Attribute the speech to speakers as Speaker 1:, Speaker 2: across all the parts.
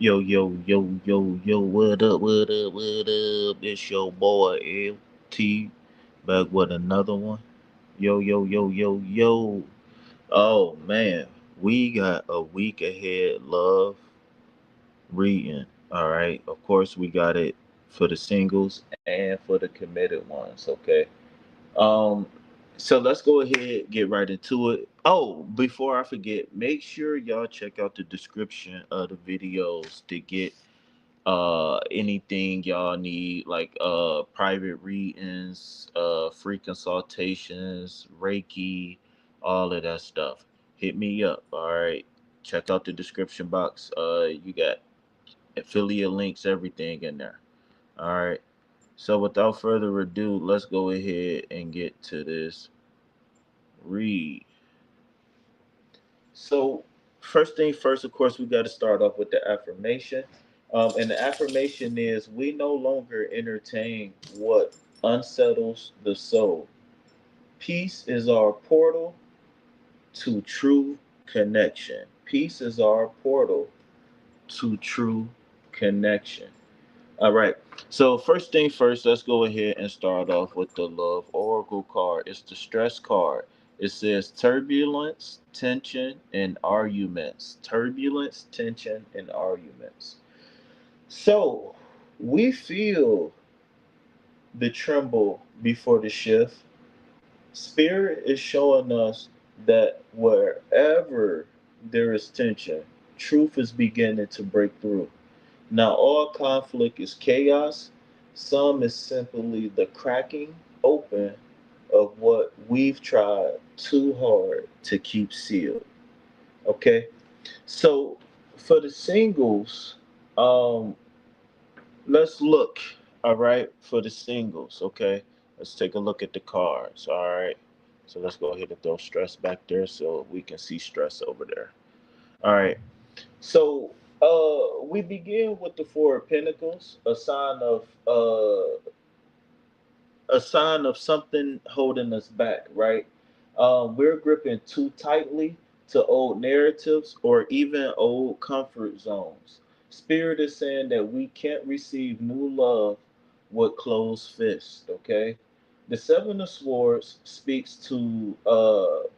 Speaker 1: Yo, yo, yo, yo, yo, what up, what up, what up? It's your boy LT back with another one. Yo, yo, yo, yo, yo. Oh man, we got a week ahead love reading. All right. Of course, we got it for the singles and for the committed ones. Okay. Um, so let's go ahead get right into it. Oh, before I forget, make sure y'all check out the description of the videos to get anything y'all need, like private readings, free consultations, Reiki, all of that stuff. Hit me up. All right. Check out the description box. You got affiliate links, everything in there. All right. So without further ado, let's go ahead and get to this read. So, first thing first, of course, we got to start off with the affirmation. And the affirmation is we no longer entertain what unsettles the soul. Peace is our portal to true connection. Peace is our portal to true connection. All right. So first thing first, let's go ahead and start off with the love oracle card. It's the stress card. It says turbulence, tension, and arguments. Turbulence, tension, and arguments. So we feel the tremble before the shift. Spirit is showing us that wherever there is tension, truth is beginning to break through. Now, all conflict is chaos. Some is simply the cracking open of what we've tried too hard to keep sealed. Okay, so for the singles, um, let's look. All right, for the singles. Okay, let's take a look at the cards. All right, so let's go ahead and throw stress back there so we can see stress over there. All right. So we begin with the Four of Pentacles, a sign of something holding us back, right? We're gripping too tightly to old narratives or even old comfort zones. Spirit is saying that we can't receive new love with closed fists, okay? The Seven of Swords speaks to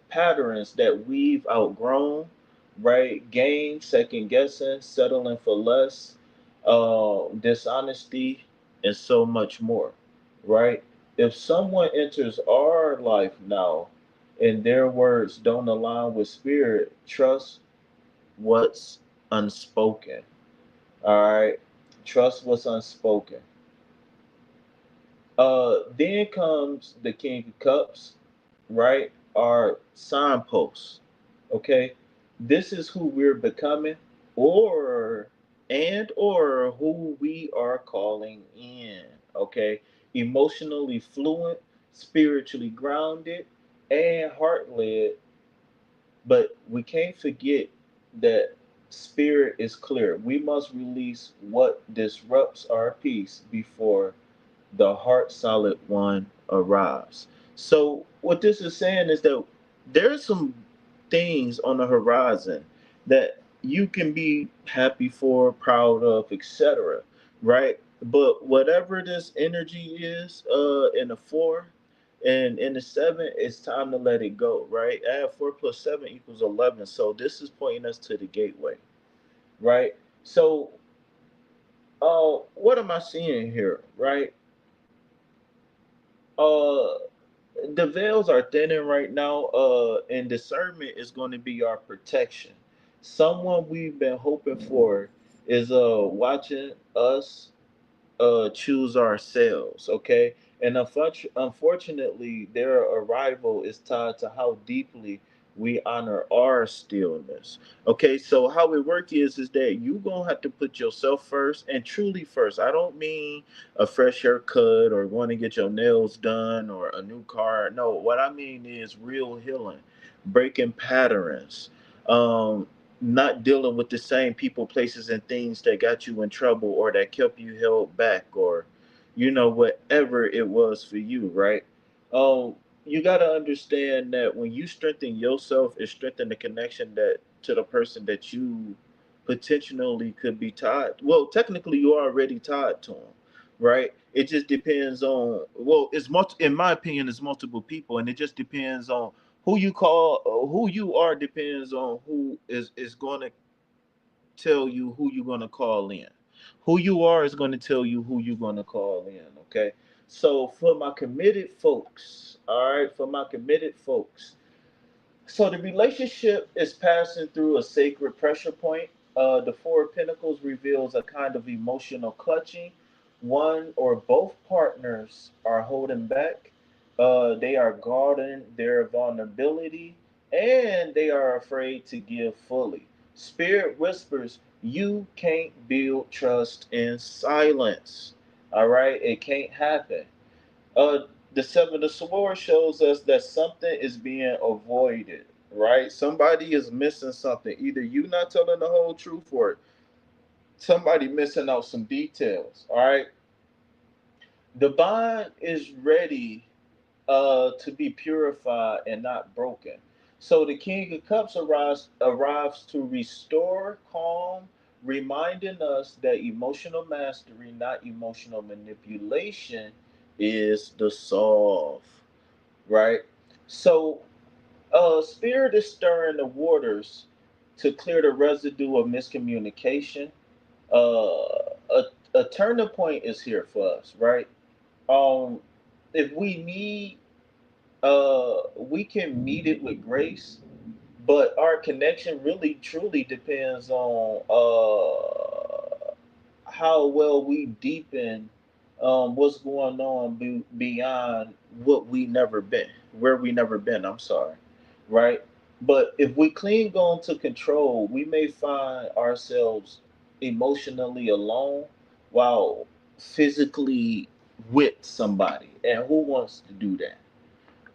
Speaker 1: patterns that we've outgrown, right? Game, second guessing, settling for less, dishonesty, and so much more, right? If someone enters our life now and their words don't align with spirit, trust what's unspoken. All right. Trust what's unspoken. Then comes the King of Cups, right? Our signposts. Okay. This is who we're becoming, or or who we are calling in. Okay. Emotionally fluent, spiritually grounded, and heart led, but we can't forget that spirit is clear. We must release what disrupts our peace before the heart solid one arrives. So what this is saying is that there's some things on the horizon that you can be happy for, proud of, etc. Right? But whatever this energy is in the four and in the seven, it's time to let it go, right? Add 4 plus 7 equals 11. So this is pointing us to the gateway, right? So what am I seeing here, right? Uh the veils are thinning right now, and discernment is going to be our protection. Someone we've been hoping for is watching us choose ourselves, okay? And unfortunately, their arrival is tied to how deeply we honor our stillness. Okay, so how it works is that you gonna have to put yourself first and truly first. I don't mean a fresh haircut or going to get your nails done or a new car. No, what I mean is real healing, breaking patterns, not dealing with the same people, places, and things that got you in trouble or that kept you held back or, whatever it was for you, right? You got to understand that when you strengthen yourself, it strengthens the connection that to the person that you potentially could be tied. Well, technically, you're already tied to them, right? It just depends on. Well, in my opinion, it's multiple people, and it just depends on who you call, who you are. Depends on who is going to tell you who you're going to call in. Who you are is going to tell you who you're going to call in. Okay. So for my committed folks, all right, for my committed folks, so the relationship is passing through a sacred pressure point. The Four of Pentacles reveals a kind of emotional clutching. One or both partners are holding back. They are guarding their vulnerability, and they are afraid to give fully. Spirit whispers, "You can't build trust in silence." All right, it can't happen. uh the Seven of Swords shows us that something is being avoided, right? Somebody is missing something. Either you not telling the whole truth, or somebody missing out some details. All right, the bond is ready to be purified and not broken. So the King of Cups arrives to restore calm, reminding us that emotional mastery, not emotional manipulation, is the solve, right? So, Spirit is stirring the waters to clear the residue of miscommunication. A turning point is here for us, right? Um, if we need, we can meet it with grace, but our connection really truly depends on how well we deepen what's going on beyond what we never been, where we never been. I'm sorry, right? But if we cling on to control, we may find ourselves emotionally alone while physically with somebody. And who wants to do that,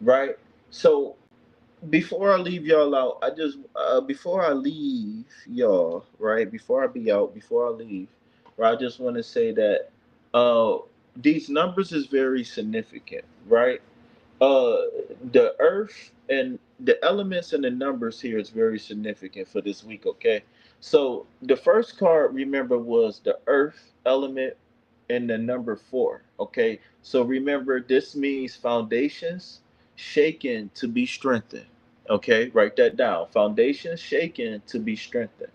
Speaker 1: right? So before I leave y'all out, I just before I leave y'all, right? Before I be out, before I leave, right? I just want to say that uh these numbers is very significant, right? Uh the earth and the elements and the numbers here is very significant for this week, okay? So the first card, remember, was the earth element and the number four. Okay, so remember, this means foundations shaken to be strengthened. Okay, write that down. Foundations shaken to be strengthened.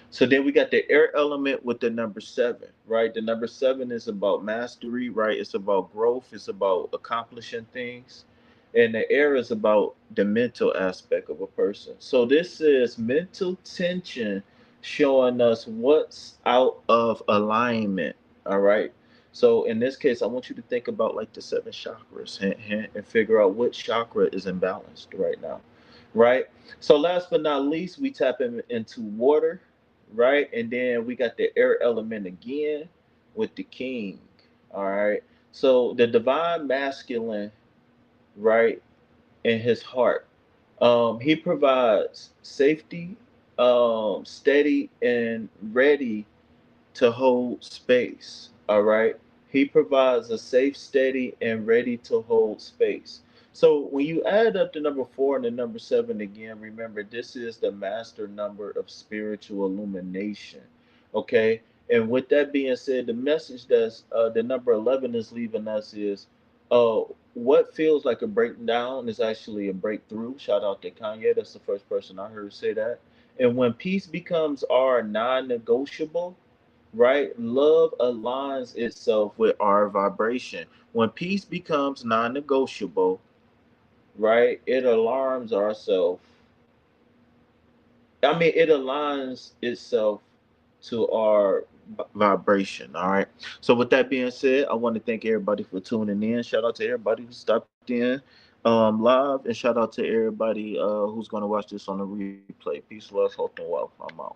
Speaker 1: So then we got the air element with the number seven, right? The number seven is about mastery, right? It's about growth, it's about accomplishing things. And the air is about the mental aspect of a person. So this is mental tension showing us what's out of alignment. All right. So in this case, I want you to think about like the seven chakras, hint, hint, and figure out what chakra is imbalanced right now, right? So last but not least, we tap into water, right? And then we got the air element again with the king, all right? So the divine masculine, right, in his heart, he provides safety, steady and ready to hold space. All right. He provides a safe, steady, and ready to hold space. So when you add up the number four and the number seven again, remember this is the master number of spiritual illumination. Okay. And with that being said, the message that's the number 11 is leaving us is uh, what feels like a breakdown is actually a breakthrough. Shout out to Kanye. That's the first person I heard say that. And when peace becomes our non negotiable, right? Love aligns itself with our vibration. When peace becomes non negotiable, right? It alarms ourselves. I mean, it aligns itself to our vibration. All right. So, with that being said, I want to thank everybody for tuning in. Shout out to everybody who stopped in live, and shout out to everybody who's going to watch this on the replay. Peace, love, health, and wealth. I'm out.